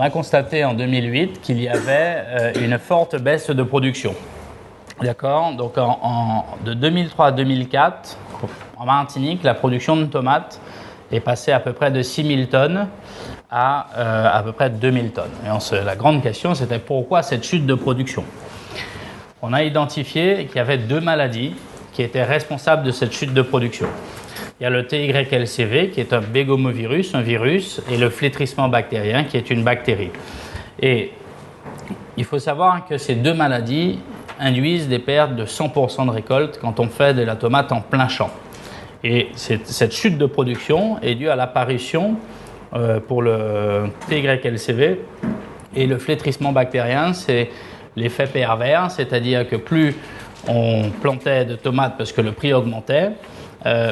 a constaté en 2008 qu'il y avait une forte baisse de production. D'accord. Donc de 2003 à 2004, en Martinique, la production de tomates est passée à peu près de 6 000 tonnes à peu près 2 000 tonnes. Et la grande question, c'était pourquoi cette chute de production? On a identifié qu'il y avait 2 maladies qui étaient responsables de cette chute de production. Il y a le TYLCV, qui est un bégomovirus, un virus, et le flétrissement bactérien, qui est une bactérie. Et il faut savoir que ces 2 maladies induisent des pertes de 100% de récolte quand on fait de la tomate en plein champ. Et cette chute de production est due à l'apparition pour le TYLCV et le flétrissement bactérien, c'est l'effet pervers, c'est-à-dire que plus on plantait de tomates parce que le prix augmentait,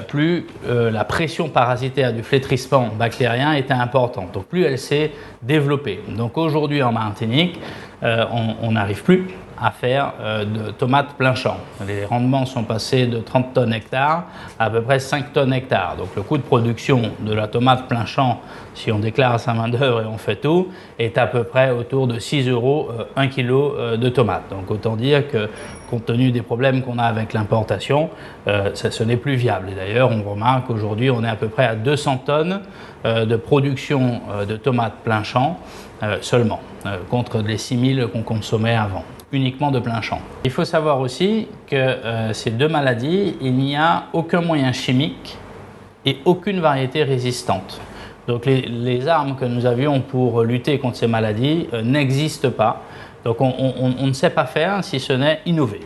plus la pression parasitaire du flétrissement bactérien était importante, donc plus elle s'est développée. Donc aujourd'hui en Martinique, on n'arrive plus à faire de tomates plein champ. Les rendements sont passés de 30 tonnes hectare à peu près 5 tonnes hectare. Donc le coût de production de la tomate plein champ, si on déclare sa main d'œuvre et on fait tout, est à peu près autour de 6 € 1 kg de tomates. Donc autant dire que compte tenu des problèmes qu'on a avec l'importation, ce n'est plus viable. Et d'ailleurs, on remarque qu'aujourd'hui, on est à peu près à 200 tonnes de production de tomates plein champ seulement, contre les 6 000 qu'on consommait avant, uniquement de plein champ. Il faut savoir aussi que ces 2 maladies, il n'y a aucun moyen chimique et aucune variété résistante. Donc les armes que nous avions pour lutter contre ces maladies n'existent pas. Donc on ne sait pas faire si ce n'est innover.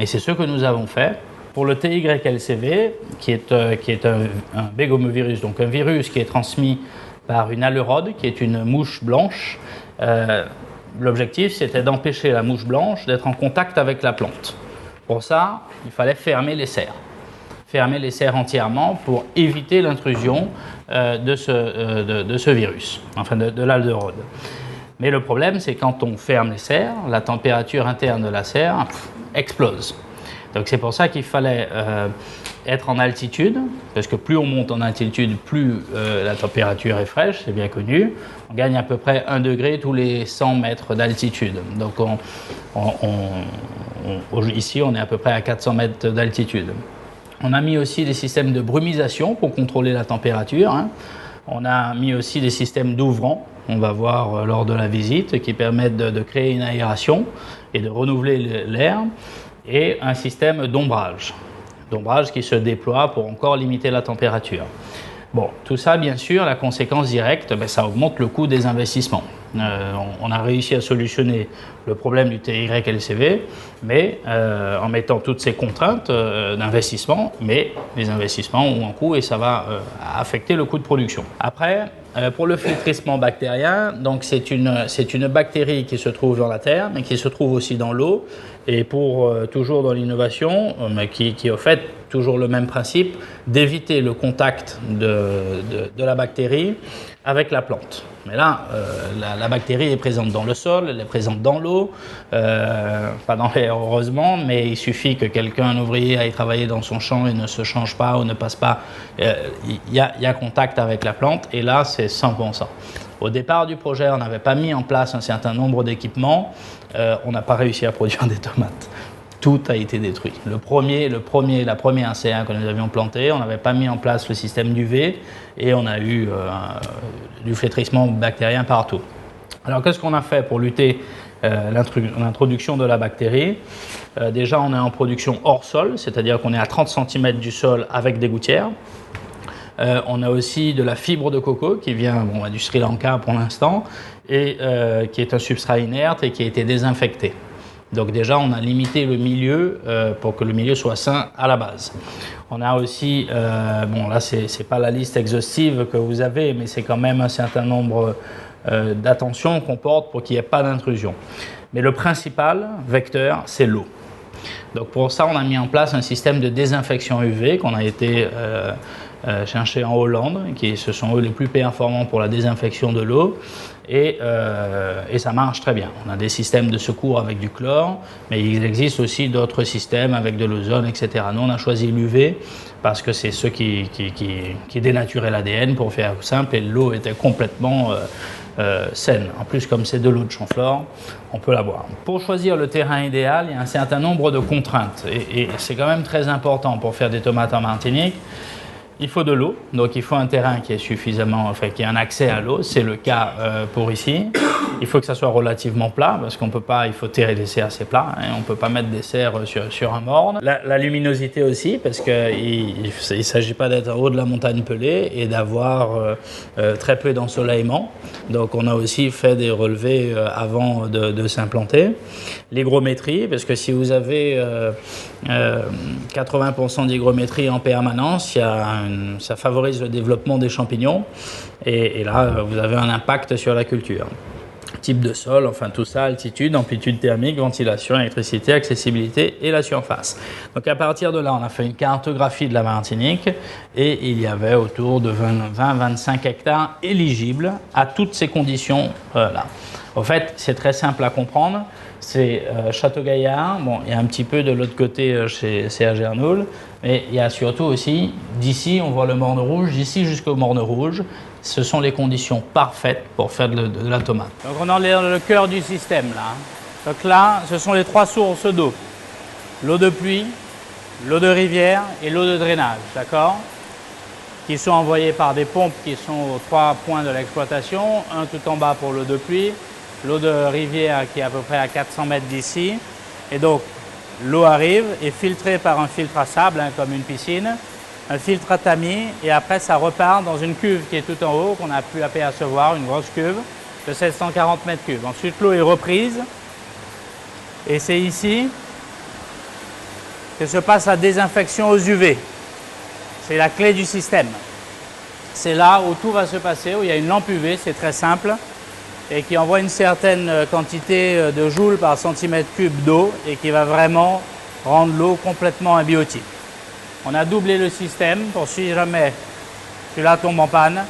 Et c'est ce que nous avons fait. Pour le TYLCV, qui est un bégomovirus, donc un virus qui est transmis par une alerode, qui est une mouche blanche, l'objectif c'était d'empêcher la mouche blanche d'être en contact avec la plante. Pour ça, il fallait fermer les serres. Fermer les serres entièrement pour éviter l'intrusion de ce virus, enfin de l'alerode. Mais le problème, c'est quand on ferme les serres, la température interne de la serre explose. Donc c'est pour ça qu'il fallait être en altitude, parce que plus on monte en altitude, plus la température est fraîche, c'est bien connu. On gagne à peu près 1 degré tous les 100 mètres d'altitude. Donc ici, on est à peu près à 400 mètres d'altitude. On a mis aussi des systèmes de brumisation pour contrôler la température. On a mis aussi des systèmes d'ouvrants, on va voir lors de la visite, qui permettent de créer une aération et de renouveler l'air, et un système d'ombrage qui se déploie pour encore limiter la température. Bon, tout ça, bien sûr, la conséquence directe, ça augmente le coût des investissements. On a réussi à solutionner le problème du TYLCV, mais en mettant toutes ces contraintes d'investissement, mais les investissements ont un coût et ça va affecter le coût de production. Après, pour le flétrissement bactérien, donc c'est une bactérie qui se trouve dans la terre, mais qui se trouve aussi dans l'eau. Et toujours dans l'innovation, mais qui est au fait toujours le même principe, d'éviter le contact de la bactérie avec la plante. Mais là, la bactérie est présente dans le sol, elle est présente dans l'eau, pas dans l'air heureusement, mais il suffit que un ouvrier aille travailler dans son champ et ne se change pas ou ne passe pas, il y a contact avec la plante, et là c'est 100%. Au départ du projet, on n'avait pas mis en place un certain nombre d'équipements, on n'a pas réussi à produire des tomates. Tout a été détruit. La première CA que nous avions plantée, on n'avait pas mis en place le système d'UV et on a eu du flétrissement bactérien partout. Alors qu'est-ce qu'on a fait pour lutter l'introduction de la bactérie? Déjà, on est en production hors sol, c'est-à-dire qu'on est à 30 cm du sol avec des gouttières. On a aussi de la fibre de coco qui vient du Sri Lanka pour l'instant et qui est un substrat inerte et qui a été désinfecté. Donc déjà, on a limité le milieu pour que le milieu soit sain à la base. On a aussi, là c'est pas la liste exhaustive que vous avez, mais c'est quand même un certain nombre d'attentions qu'on porte pour qu'il n'y ait pas d'intrusion. Mais le principal vecteur, c'est l'eau. Donc pour ça, on a mis en place un système de désinfection UV qu'on a été chercher en Hollande, ce sont eux les plus performants pour la désinfection de l'eau, et ça marche très bien. On a des systèmes de secours avec du chlore, mais il existe aussi d'autres systèmes avec de l'ozone, etc. Nous, on a choisi l'UV parce que c'est ceux qui dénaturaient l'ADN, pour faire simple, et l'eau était complètement saine. En plus, comme c'est de l'eau de Champflore, on peut la boire. Pour choisir le terrain idéal, il y a un certain nombre de contraintes et c'est quand même très important pour faire des tomates en Martinique. Il faut de l'eau, donc il faut un terrain qui est suffisamment, enfin qui ait un accès à l'eau, c'est le cas pour ici. Il faut que ça soit relativement plat, parce qu'on peut pas, il faut terrer des serres assez plats, hein, on peut pas mettre des serres sur un morne. La luminosité aussi, parce qu'il ne s'agit pas d'être en haut de la montagne pelée et d'avoir très peu d'ensoleillement. Donc on a aussi fait des relevés avant de s'implanter. L'hygrométrie, parce que si vous avez 80% d'hygrométrie en permanence, ça favorise le développement des champignons et là vous avez un impact sur la culture. Type de sol, enfin tout ça, altitude, amplitude thermique, ventilation, électricité, accessibilité et la surface. Donc à partir de là, on a fait une cartographie de la Martinique et il y avait autour de 20-25 hectares éligibles à toutes ces conditions là. En fait, c'est très simple à comprendre. C'est Château-Gaillard, bon, il y a un petit peu de l'autre côté chez CAG Arnoul, mais il y a surtout aussi, d'ici, on voit le Morne Rouge, d'ici jusqu'au Morne Rouge, ce sont les conditions parfaites pour faire de la tomate. Donc on est dans le cœur du système là. Donc là, ce sont les trois sources d'eau. L'eau de pluie, l'eau de rivière et l'eau de drainage, d'accord? Qui sont envoyées par des pompes qui sont aux 3 points de l'exploitation, un tout en bas pour l'eau de pluie, l'eau de rivière qui est à peu près à 400 mètres d'ici. Et donc, l'eau arrive, est filtrée par un filtre à sable, hein, comme une piscine, un filtre à tamis, et après ça repart dans une cuve qui est tout en haut, qu'on a pu apercevoir, une grosse cuve de 740 mètres cubes. Ensuite, l'eau est reprise, et c'est ici que se passe la désinfection aux UV. C'est la clé du système. C'est là où tout va se passer, où il y a une lampe UV, c'est très simple, et qui envoie une certaine quantité de joules par centimètre cube d'eau et qui va vraiment rendre l'eau complètement abiotique. On a doublé le système pour si jamais celui-là tombe en panne,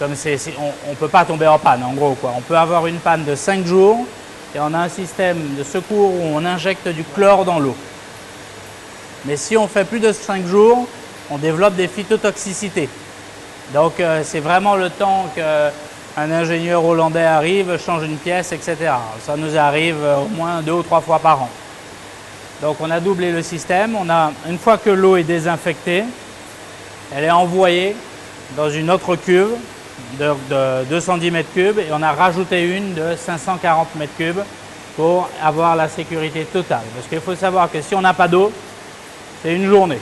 comme on ne peut pas tomber en panne en gros, quoi. On peut avoir une panne de 5 jours et on a un système de secours où on injecte du chlore dans l'eau. Mais si on fait plus de 5 jours, on développe des phytotoxicités. Donc c'est vraiment le temps qu'un ingénieur hollandais arrive, change une pièce, etc. Ça nous arrive au moins 2 ou 3 fois par an. Donc on a doublé le système. Une fois que l'eau est désinfectée, elle est envoyée dans une autre cuve de 210 mètres cubes et on a rajouté une de 540 mètres cubes pour avoir la sécurité totale. Parce qu'il faut savoir que si on n'a pas d'eau, c'est une journée.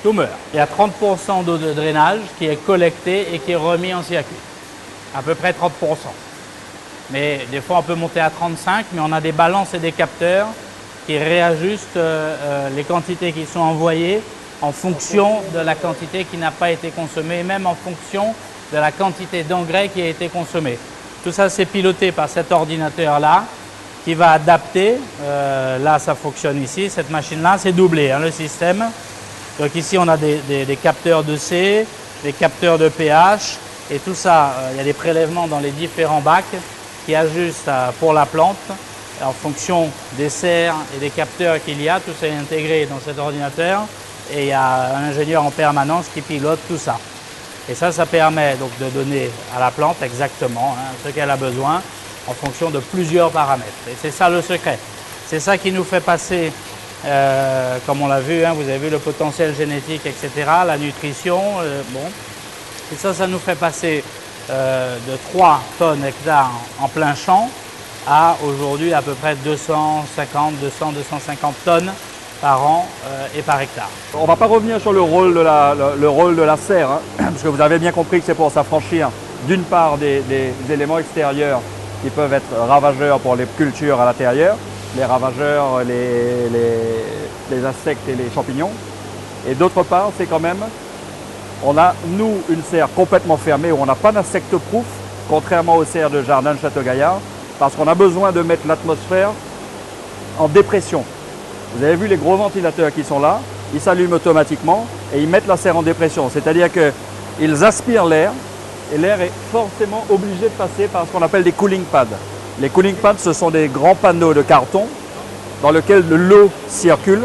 Tout meurt. Il y a 30% d'eau de drainage qui est collectée et qui est remis en circuit. À peu près 30%. Mais des fois on peut monter à 35%, mais on a des balances et des capteurs qui réajustent les quantités qui sont envoyées en fonction de la quantité qui n'a pas été consommée, et même en fonction de la quantité d'engrais qui a été consommée. Tout ça, c'est piloté par cet ordinateur-là qui va adapter. Là, ça fonctionne ici. Cette machine-là, c'est doublé, hein, le système. Donc ici, on a des capteurs de C, des capteurs de pH, et tout ça, il y a des prélèvements dans les différents bacs qui ajustent pour la plante. En fonction des serres et des capteurs qu'il y a, tout ça est intégré dans cet ordinateur et il y a un ingénieur en permanence qui pilote tout ça. Et ça permet donc de donner à la plante exactement ce qu'elle a besoin en fonction de plusieurs paramètres. Et c'est ça le secret. C'est ça qui nous fait passer, comme on l'a vu, vous avez vu le potentiel génétique, etc., la nutrition, bon. Et ça nous fait passer de 3 tonnes hectares en plein champ à aujourd'hui à peu près 250, 200, 250 tonnes par an et par hectare. On ne va pas revenir sur le rôle de la serre, hein, parce que vous avez bien compris que c'est pour s'affranchir d'une part des éléments extérieurs qui peuvent être ravageurs pour les cultures à l'intérieur, les ravageurs, les insectes et les champignons. Et d'autre part, c'est quand même, on a, nous, une serre complètement fermée où on n'a pas d'insectes-proof, contrairement aux serres de jardin de Château-Gaillard, parce qu'on a besoin de mettre l'atmosphère en dépression. Vous avez vu les gros ventilateurs qui sont là, ils s'allument automatiquement et ils mettent la serre en dépression. C'est-à-dire qu'ils aspirent l'air et l'air est forcément obligé de passer par ce qu'on appelle des cooling pads. Les cooling pads, ce sont des grands panneaux de carton dans lesquels de l'eau circule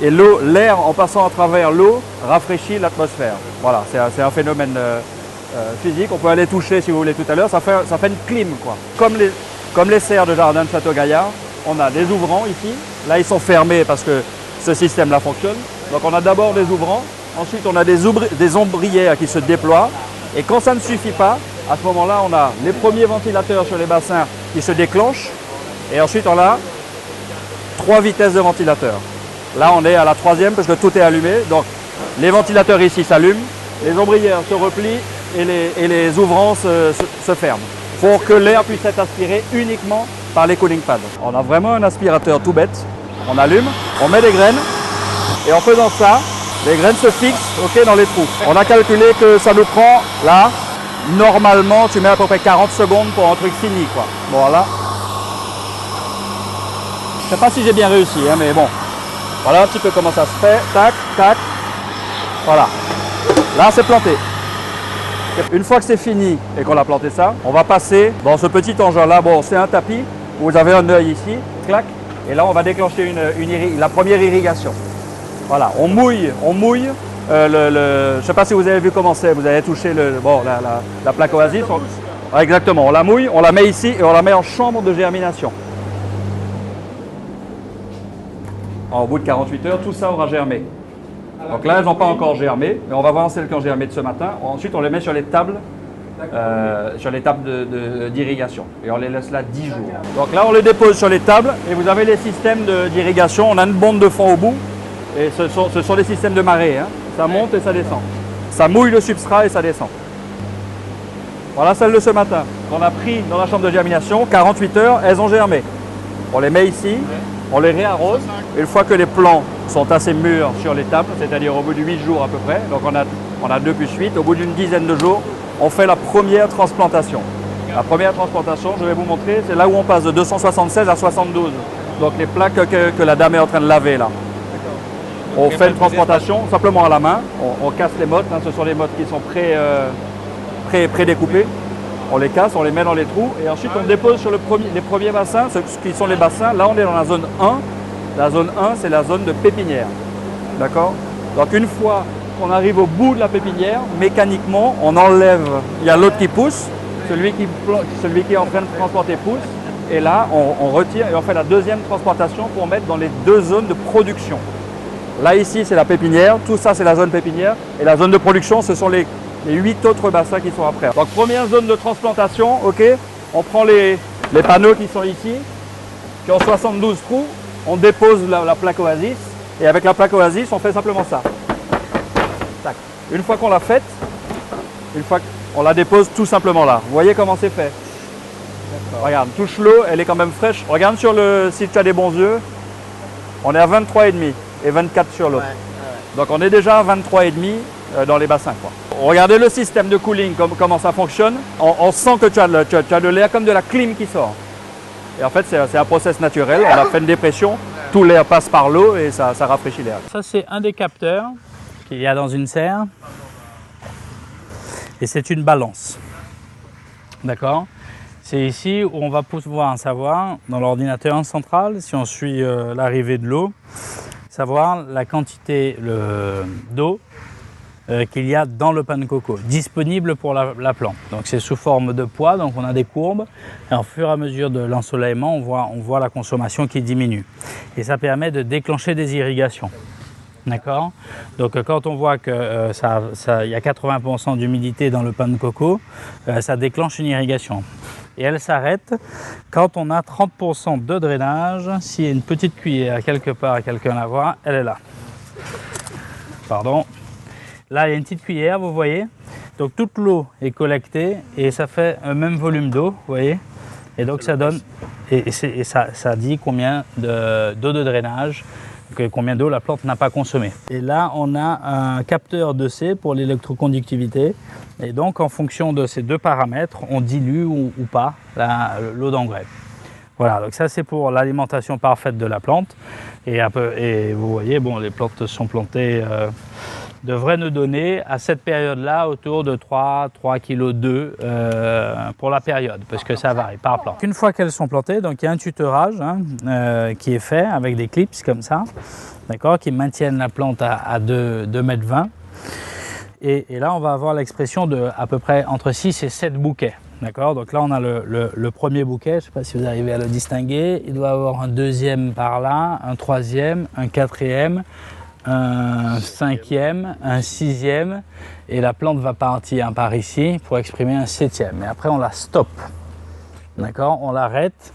et l'air en passant à travers l'eau rafraîchit l'atmosphère. Voilà, c'est un phénomène physique. On peut aller toucher si vous voulez tout à l'heure. Ça fait une clim, quoi. Comme les serres de jardin de Château-Gaillard, on a des ouvrants ici. Là, ils sont fermés parce que ce système-là fonctionne. Donc, on a d'abord des ouvrants. Ensuite, on a des ombrières qui se déploient. Et quand ça ne suffit pas, à ce moment-là, on a les premiers ventilateurs sur les bassins qui se déclenchent. Et ensuite, on a 3 vitesses de ventilateurs. Là, on est à la 3e parce que tout est allumé. Donc, les ventilateurs ici s'allument, les ombrières se replient et les ouvrants se ferment pour que l'air puisse être aspiré uniquement par les cooling pads. On a vraiment un aspirateur tout bête. On allume, on met des graines et en faisant ça, les graines se fixent dans les trous. On a calculé que ça nous prend, là, normalement, tu mets à peu près 40 secondes pour un truc fini, quoi. Bon, voilà. Je ne sais pas si j'ai bien réussi, hein, mais bon. Voilà un petit peu comment ça se fait. Tac, tac. Voilà. Là, c'est planté. Une fois que c'est fini et qu'on a planté ça, on va passer dans ce petit engin-là. Bon, c'est un tapis. Vous avez un œil ici. Clac. Et là, on va déclencher la première irrigation. Voilà. On mouille. Je ne sais pas si vous avez vu comment c'est. Vous avez touché la plaque Oasis. Exactement. On la mouille. On la met ici et on la met en chambre de germination. Au bout de 48 heures, tout ça aura germé. Donc là, elles n'ont pas encore germé, mais on va voir celles qui ont germé de ce matin. Ensuite, on les met sur les tables d'irrigation. Et on les laisse là 10 jours. Donc là, on les dépose sur les tables et vous avez les systèmes d'irrigation. On a une bombe de fond au bout et ce sont des systèmes de marée. Hein. Ça monte et ça descend. Ça mouille le substrat et ça descend. Voilà celles de ce matin qu'on a pris dans la chambre de germination. 48 heures, elles ont germé. On les met ici. On les réarrose. Une fois que les plants sont assez mûrs sur les tables, c'est-à-dire au bout de 8 jours à peu près, donc on a 2 plus 8, au bout d'une dizaine de jours, on fait la première transplantation. La première transplantation, je vais vous montrer, c'est là où on passe de 276 à 72. Donc les plaques que la dame est en train de laver là. On fait une transplantation simplement à la main, on casse les mottes, hein, ce sont les mottes qui sont pré-découpées. On les casse, on les met dans les trous et ensuite on dépose sur les premiers bassins, ce qui sont les bassins. Là, on est dans la zone 1. La zone 1, c'est la zone de pépinière. D'accord? Donc, une fois qu'on arrive au bout de la pépinière, mécaniquement, on enlève. Il y a l'autre qui pousse, celui qui est en train de transplanter pousse. Et là, on retire et on fait la deuxième transplantation pour mettre dans les 2 zones de production. Là, ici, c'est la pépinière. Tout ça, c'est la zone pépinière. Et la zone de production, ce sont les 8 autres bassins qui sont après. Donc première zone de transplantation, ok, on prend les panneaux qui sont ici, qui ont 72 trous, on dépose la plaque Oasis et avec la plaque Oasis on fait simplement ça. Tac. Une fois qu'on l'a faite, on la dépose tout simplement là. Vous voyez comment c'est fait? Regarde, touche l'eau, elle est quand même fraîche. Regarde si tu as des bons yeux, on est à 23,5 et 24 sur l'autre. Donc on est déjà à 23,5 dans les bassins, quoi. Regardez le système de cooling, comment ça fonctionne. On sent que tu as de l'air comme de la clim qui sort. Et en fait, c'est un process naturel. On a fait une dépression, tout l'air passe par l'eau et ça rafraîchit l'air. Ça, c'est un des capteurs qu'il y a dans une serre. Et c'est une balance. D'accord? C'est ici où on va pouvoir savoir, dans l'ordinateur central, si on suit l'arrivée de l'eau, savoir la quantité d'eau qu'il y a dans le pan de coco, disponible pour la plante. Donc c'est sous forme de poids, donc on a des courbes, et au fur et à mesure de l'ensoleillement, on voit la consommation qui diminue. Et ça permet de déclencher des irrigations. D'accord? Donc quand on voit qu'il y a 80% d'humidité dans le pan de coco, ça déclenche une irrigation. Et elle s'arrête quand on a 30% de drainage. S'il y a une petite cuillère quelque part, quelqu'un la voit, elle est là. Pardon. Là, il y a une petite cuillère, vous voyez. Donc toute l'eau est collectée et ça fait un même volume d'eau, vous voyez. Et donc ça donne, ça dit combien d'eau de drainage, combien d'eau la plante n'a pas consommé. Et là, on a un capteur de C pour l'électroconductivité. Et donc, en fonction de ces 2 paramètres, on dilue ou pas l'eau d'engrais. Voilà, donc ça c'est pour l'alimentation parfaite de la plante. Et vous voyez, bon, les plantes sont plantées, devraient nous donner à cette période-là autour de 3,2 kg pour la période, parce que ça varie par plante. Une fois qu'elles sont plantées, donc il y a un tutorage qui est fait avec des clips comme ça, d'accord, qui maintiennent la plante à 2,20 m. Et là, on va avoir l'expression de à peu près entre 6 et 7 bouquets. D'accord? Donc là, on a le premier bouquet, je ne sais pas si vous arrivez à le distinguer. Il doit y avoir un deuxième par là, un troisième, un quatrième, un cinquième, un sixième. Et la plante va partir par ici pour exprimer un septième. Et après, on la stoppe. D'accord? On l'arrête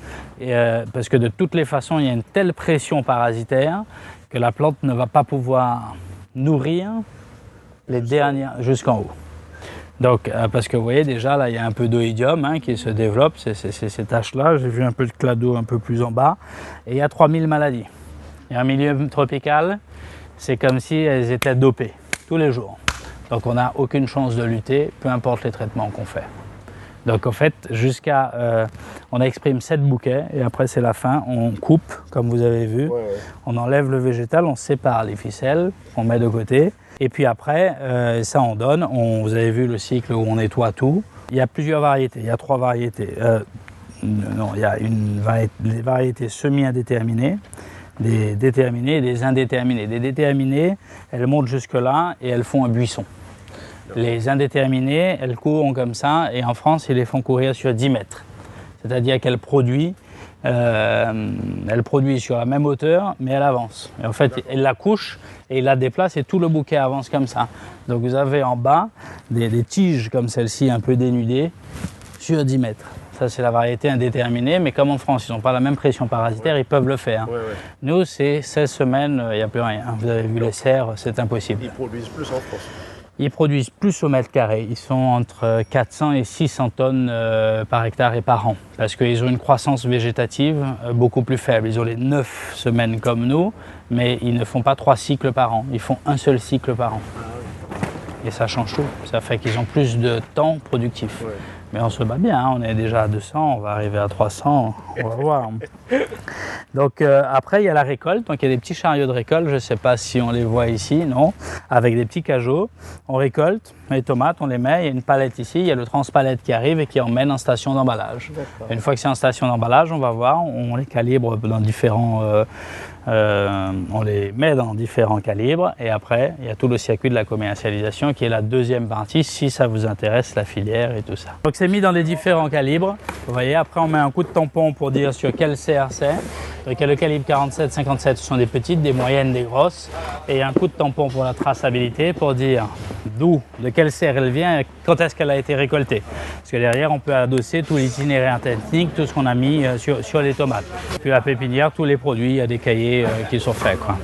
parce que de toutes les façons, il y a une telle pression parasitaire que la plante ne va pas pouvoir nourrir les dernières jusqu'en haut. Donc, parce que vous voyez déjà, là, il y a un peu d'oïdium qui se développe, c'est ces taches-là. J'ai vu un peu de clado un peu plus en bas. Et il y a 3000 maladies. Et en milieu tropical, c'est comme si elles étaient dopées tous les jours. Donc, on n'a aucune chance de lutter, peu importe les traitements qu'on fait. Donc, en fait, on exprime 7 bouquets et après, c'est la fin. On coupe, comme vous avez vu. Ouais. On enlève le végétal, on sépare les ficelles, on met de côté. Et puis après, ça on donne. Vous avez vu le cycle où on nettoie tout. Il y a plusieurs variétés. Il y a 3 variétés. Non, il y a des variétés semi-indéterminées, des déterminées et des indéterminées. Les déterminées, elles montent jusque-là et elles font un buisson. Les indéterminées, elles courent comme ça et en France, ils les font courir sur 10 mètres. C'est-à-dire qu'elles produisent sur la même hauteur, mais elle avance. Et en fait, elle la couche et il la déplace et tout le bouquet avance comme ça. Donc vous avez en bas des tiges comme celle-ci, un peu dénudées, sur 10 mètres. Ça, c'est la variété indéterminée, mais comme en France, ils n'ont pas la même pression parasitaire, ils peuvent le faire. Nous, c'est 16 semaines, il n'y a plus rien. Vous avez vu les serres, c'est impossible. Ils produisent plus en France. Ils produisent plus au mètre carré. Ils sont entre 400 et 600 tonnes par hectare et par an. Parce qu'ils ont une croissance végétative beaucoup plus faible. Ils ont les 9 semaines comme nous, mais ils ne font pas 3 cycles par an. Ils font un seul cycle par an. Et ça change tout. Ça fait qu'ils ont plus de temps productif. Ouais. Mais on se bat bien, on est déjà à 200, on va arriver à 300, on va voir. Donc après, il y a la récolte. Donc il y a des petits chariots de récolte, je ne sais pas si on les voit ici, non, avec des petits cajots. On récolte les tomates, on les met, il y a une palette ici, il y a le transpalette qui arrive et qui emmène en station d'emballage. Une fois que c'est en station d'emballage, on va voir, on les calibre dans différents... on les met dans différents calibres et après il y a tout le circuit de la commercialisation qui est la deuxième partie si ça vous intéresse, la filière et tout ça. Donc c'est mis dans les différents calibres, vous voyez, après on met un coup de tampon pour dire sur quelle serre c'est. Donc il y a le calibre 47, 57, ce sont des petites, des moyennes, des grosses, et il y a un coup de tampon pour la traçabilité pour dire d'où, de quelle serre elle vient et quand est-ce qu'elle a été récoltée. Parce que derrière on peut adosser tout l'itinéraire technique, tout ce qu'on a mis sur les tomates. Puis la pépinière, tous les produits, il y a des cahiers qui sont faits, quoi.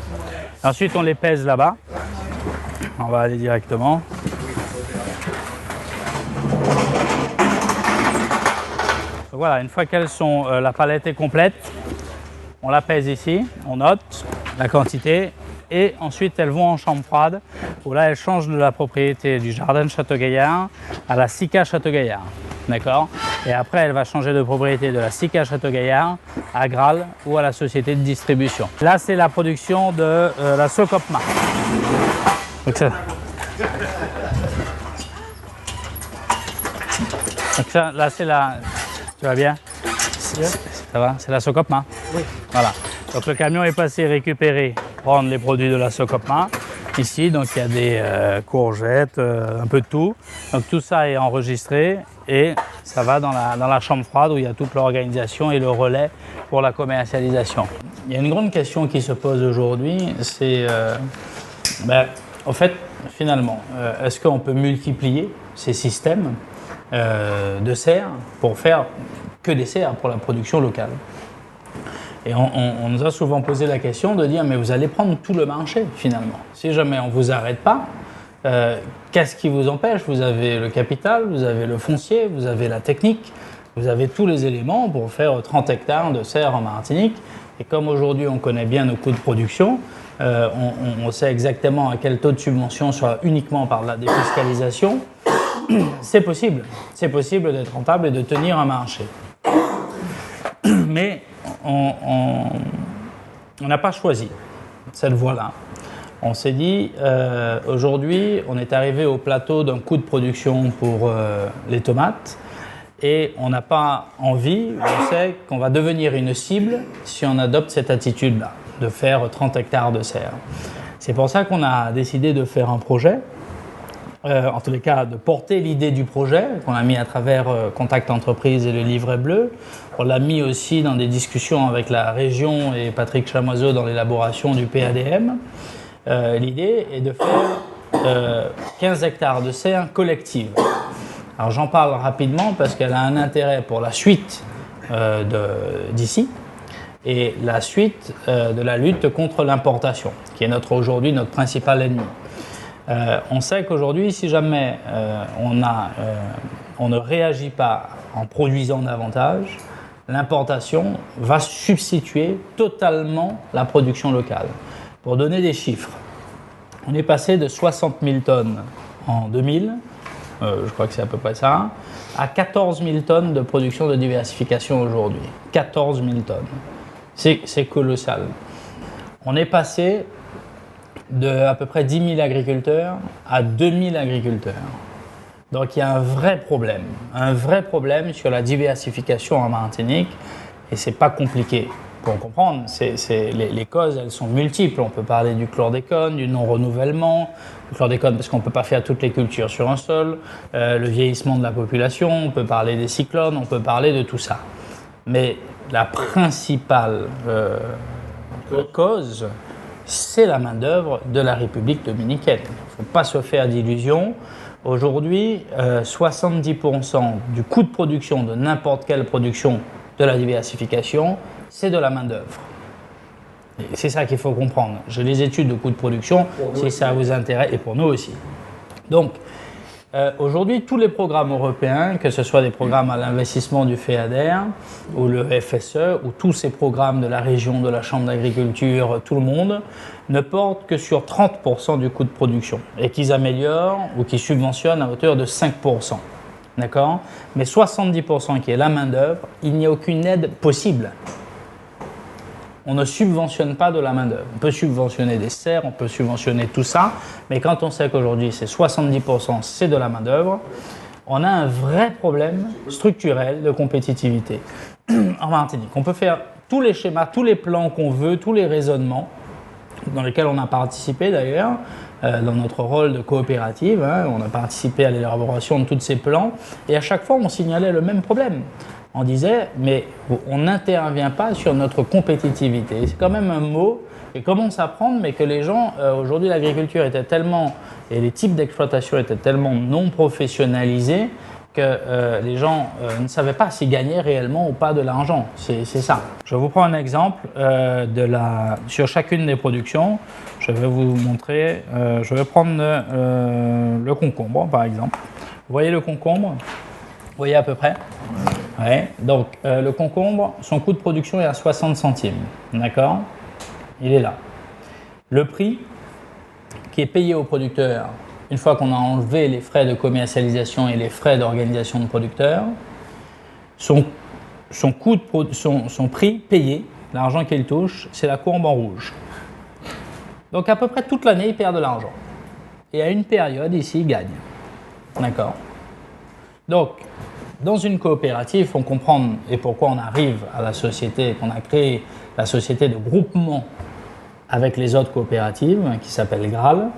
Ensuite on les pèse là-bas, on va aller directement. Donc voilà, une fois qu'elles sont, la palette est complète, on la pèse ici, on note la quantité et ensuite elles vont en chambre froide où là elles changent de la propriété du jardin de Château-Gaillard à la SICA Château-Gaillard. D'accord? Et après, elle va changer de propriété de la SICA Château-Gaillard à Graal ou à la société de distribution. Là, c'est la production de la Socopma. Donc ça, là, c'est la... Tu vas bien? Ça va? C'est la Socopma? Oui. Voilà. Donc le camion est passé récupérer, prendre les produits de la Socopma. Ici, donc il y a des courgettes, un peu de tout. Donc tout ça est enregistré et ça va dans la chambre froide où il y a toute l'organisation et le relais pour la commercialisation. Il y a une grande question qui se pose aujourd'hui, c'est en fait, finalement, est-ce qu'on peut multiplier ces systèmes de serres pour faire que des serres pour la production locale? Et on nous a souvent posé la question de dire mais vous allez prendre tout le marché finalement. Si jamais on ne vous arrête pas, qu'est-ce qui vous empêche? Vous avez le capital, vous avez le foncier, vous avez la technique, vous avez tous les éléments pour faire 30 hectares de serre en Martinique. Et comme aujourd'hui on connaît bien nos coûts de production, on sait exactement à quel taux de subvention, soit uniquement par la défiscalisation, c'est possible. C'est possible d'être rentable et de tenir un marché. Mais on n'a pas choisi cette voie-là. On s'est dit, aujourd'hui, on est arrivé au plateau d'un coût de production pour les tomates et on n'a pas envie, on sait qu'on va devenir une cible si on adopte cette attitude-là, de faire 30 hectares de serre. C'est pour ça qu'on a décidé de faire un projet en tous les cas, de porter l'idée du projet qu'on a mis à travers Contact Entreprise et le livret bleu. On l'a mis aussi dans des discussions avec la région et Patrick Chamoiseau dans l'élaboration du PADM. L'idée est de faire 15 hectares de serre collective. Alors j'en parle rapidement parce qu'elle a un intérêt pour la suite d'ici et la suite de la lutte contre l'importation, qui est aujourd'hui notre principal ennemi. On sait qu'aujourd'hui, si jamais on ne réagit pas en produisant davantage, l'importation va substituer totalement la production locale. Pour donner des chiffres, on est passé de 60 000 tonnes en 2000, je crois que c'est à peu près ça, à 14 000 tonnes de production de diversification aujourd'hui. 14 000 tonnes. C'est colossal. On est passé de à peu près 10 000 agriculteurs à 2 000 agriculteurs. Donc il y a un vrai problème sur la diversification en Martinique et c'est pas compliqué pour comprendre. Les causes, elles sont multiples. On peut parler du chlordécone, du non-renouvellement, du chlordécone parce qu'on ne peut pas faire toutes les cultures sur un sol, le vieillissement de la population, on peut parler des cyclones, on peut parler de tout ça. Mais la principale cause, c'est la main-d'œuvre de la République dominicaine. Il ne faut pas se faire d'illusions. Aujourd'hui, 70% du coût de production de n'importe quelle production de la diversification, c'est de la main-d'œuvre. C'est ça qu'il faut comprendre. J'ai les études de coût de production, si ça vous intéresse, et pour nous aussi. Donc, aujourd'hui, tous les programmes européens, que ce soit des programmes à l'investissement du FEADER ou le FSE, ou tous ces programmes de la région, de la Chambre d'agriculture, tout le monde, ne portent que sur 30% du coût de production et qu'ils améliorent ou qu'ils subventionnent à hauteur de 5%. D'accord ? Mais 70% qui est la main-d'œuvre, il n'y a aucune aide possible. On ne subventionne pas de la main-d'œuvre. On peut subventionner des serres, on peut subventionner tout ça, mais quand on sait qu'aujourd'hui c'est 70%, c'est de la main-d'œuvre, on a un vrai problème structurel de compétitivité en Martinique. On peut faire tous les schémas, tous les plans qu'on veut, tous les raisonnements dans lesquels on a participé d'ailleurs, dans notre rôle de coopérative, on a participé à l'élaboration de tous ces plans, et à chaque fois on signalait le même problème. On disait, mais on n'intervient pas sur notre compétitivité. C'est quand même un mot qui commence à prendre, mais que les gens, aujourd'hui l'agriculture était tellement, et les types d'exploitation étaient tellement non professionnalisés que les gens ne savaient pas s'ils gagnaient réellement ou pas de l'argent. C'est ça. Je vous prends un exemple sur chacune des productions. Je vais vous montrer, je vais prendre le concombre par exemple. Vous voyez le concombre ? Vous voyez à peu près ? Ouais. Donc le concombre, son coût de production est à 60 centimes. D'accord ? Il est là. Le prix qui est payé au producteur, une fois qu'on a enlevé les frais de commercialisation et les frais d'organisation de producteurs, son prix payé, l'argent qu'il touche, c'est la courbe en rouge. Donc à peu près toute l'année, il perd de l'argent. Et à une période, ici, il gagne. D'accord ? Donc, dans une coopérative, il faut comprendre et pourquoi on arrive à la société, qu'on a créé la société de groupement avec les autres coopératives, qui s'appelle Graal,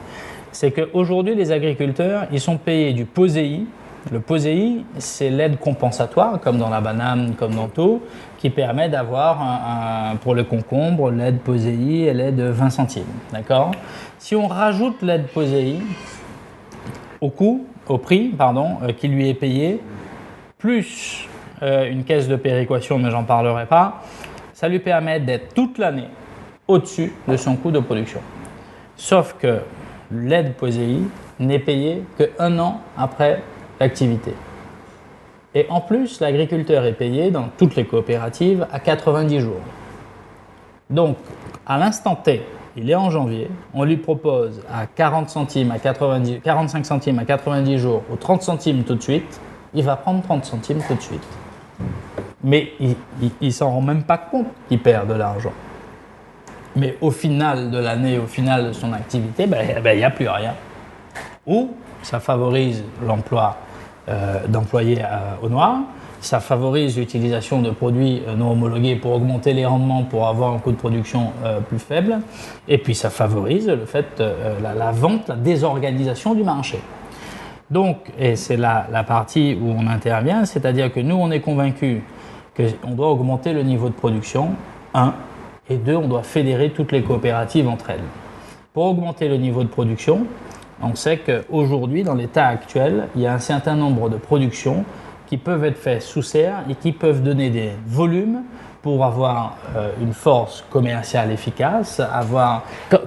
c'est qu'aujourd'hui, les agriculteurs, ils sont payés du POSEI. Le POSEI, c'est l'aide compensatoire, comme dans la banane, comme dans tout, qui permet d'avoir, pour le concombre, l'aide POSEI et l'aide 20 centimes. D'accord ? Si on rajoute l'aide POSEI au prix qui lui est payé, plus une caisse de péréquation, mais j'en parlerai pas, ça lui permet d'être toute l'année au-dessus de son coût de production. Sauf que l'aide POSEI n'est payée qu'un an après l'activité. Et en plus, l'agriculteur est payé dans toutes les coopératives à 90 jours. Donc, à l'instant T, il est en janvier, on lui propose à 45 centimes à 90 jours ou 30 centimes tout de suite, il va prendre 30 centimes tout de suite. Mais il ne s'en rend même pas compte qu'il perd de l'argent. Mais au final de l'année, au final de son activité, il n'y a plus rien. Ou ça favorise l'emploi d'employés au noir, ça favorise l'utilisation de produits non homologués pour augmenter les rendements, pour avoir un coût de production plus faible, et puis ça favorise le fait, la vente, la désorganisation du marché. Donc, et c'est la partie où on intervient, c'est-à-dire que nous, on est convaincus qu'on doit augmenter le niveau de production, 1, et 2, on doit fédérer toutes les coopératives entre elles. Pour augmenter le niveau de production, on sait qu'aujourd'hui, dans l'état actuel, il y a un certain nombre de productions qui peuvent être faites sous serre et qui peuvent donner des volumes pour avoir une force commerciale efficace.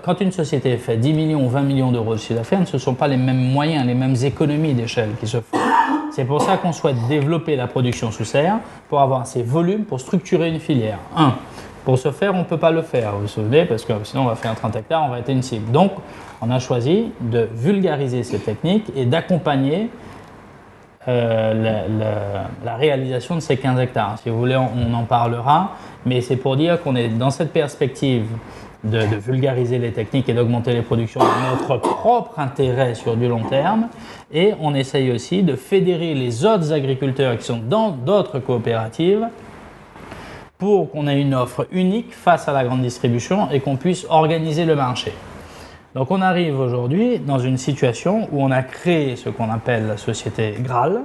Quand une société fait 10 millions ou 20 millions d'euros de chiffre d'affaires, ce ne sont pas les mêmes moyens, les mêmes économies d'échelle qui se font. C'est pour ça qu'on souhaite développer la production sous serre pour avoir ces volumes pour structurer une filière. Pour ce faire, on ne peut pas le faire, vous vous souvenez, parce que sinon on va faire 30 hectares, on va être une cible. Donc, on a choisi de vulgariser ces techniques et d'accompagner la réalisation de ces 15 hectares. Si vous voulez, on en parlera, mais c'est pour dire qu'on est dans cette perspective de vulgariser les techniques et d'augmenter les productions de notre propre intérêt sur du long terme, et on essaye aussi de fédérer les autres agriculteurs qui sont dans d'autres coopératives pour qu'on ait une offre unique face à la grande distribution et qu'on puisse organiser le marché. Donc on arrive aujourd'hui dans une situation où on a créé ce qu'on appelle la société Graal,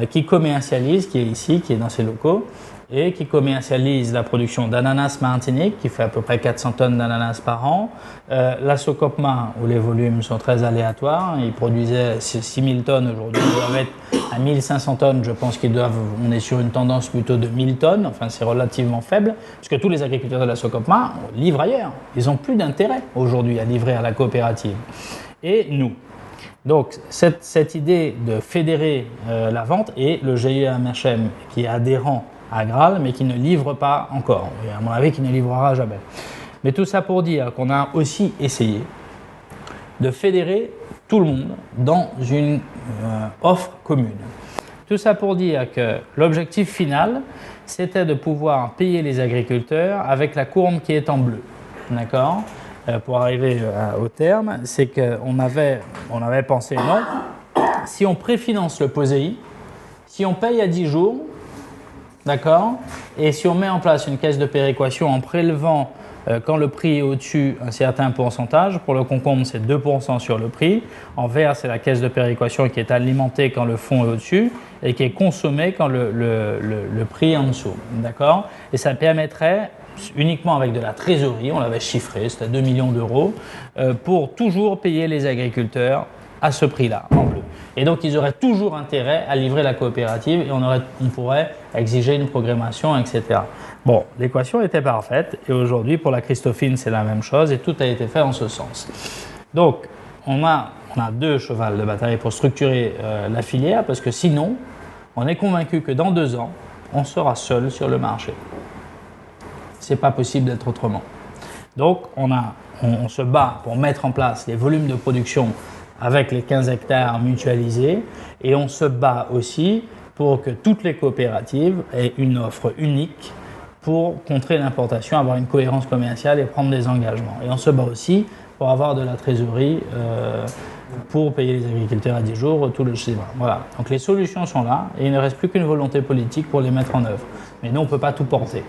qui commercialise, qui est ici, qui est dans ces locaux, et qui commercialise la production d'ananas Martinique, qui fait à peu près 400 tonnes d'ananas par an, la Socopma, où les volumes sont très aléatoires, ils produisaient 6000 tonnes, aujourd'hui ils doivent être à 1500 tonnes, je pense on est sur une tendance plutôt de 1000 tonnes, enfin c'est relativement faible, puisque tous les agriculteurs de la Socopma livrent ailleurs, ils n'ont plus d'intérêt aujourd'hui à livrer à la coopérative. Et nous. Donc cette idée de fédérer la vente, et le GIE MHM qui est adhérent à Graal, mais qui ne livre pas encore, et à mon avis qui ne livrera jamais. Mais tout ça pour dire qu'on a aussi essayé de fédérer tout le monde dans une offre commune. Tout ça pour dire que l'objectif final, c'était de pouvoir payer les agriculteurs avec la courbe qui est en bleu. D'accord ? Pour arriver au terme, c'est qu'on avait pensé, non, si on préfinance le POSEI, si on paye à 10 jours, d'accord, et si on met en place une caisse de péréquation en prélevant quand le prix est au-dessus un certain pourcentage, pour le concombre c'est 2% sur le prix, en vert c'est la caisse de péréquation qui est alimentée quand le fonds est au-dessus et qui est consommée quand le prix est en dessous, d'accord, et ça permettrait uniquement avec de la trésorerie, on l'avait chiffré, c'était 2 millions d'euros, pour toujours payer les agriculteurs à ce prix-là, en bleu. Et donc, ils auraient toujours intérêt à livrer la coopérative et on pourrait exiger une programmation, etc. Bon, l'équation était parfaite et aujourd'hui, pour la Christophine, c'est la même chose et tout a été fait en ce sens. Donc, on a 2 chevals de bataille pour structurer la filière parce que sinon, on est convaincu que dans 2 ans, on sera seul sur le marché. C'est pas possible d'être autrement. Donc, on se bat pour mettre en place les volumes de production avec les 15 hectares mutualisés et on se bat aussi pour que toutes les coopératives aient une offre unique pour contrer l'importation, avoir une cohérence commerciale et prendre des engagements. Et on se bat aussi pour avoir de la trésorerie pour payer les agriculteurs à 10 jours, tout le schéma. Voilà. Donc les solutions sont là et il ne reste plus qu'une volonté politique pour les mettre en œuvre. Mais nous, on ne peut pas tout porter.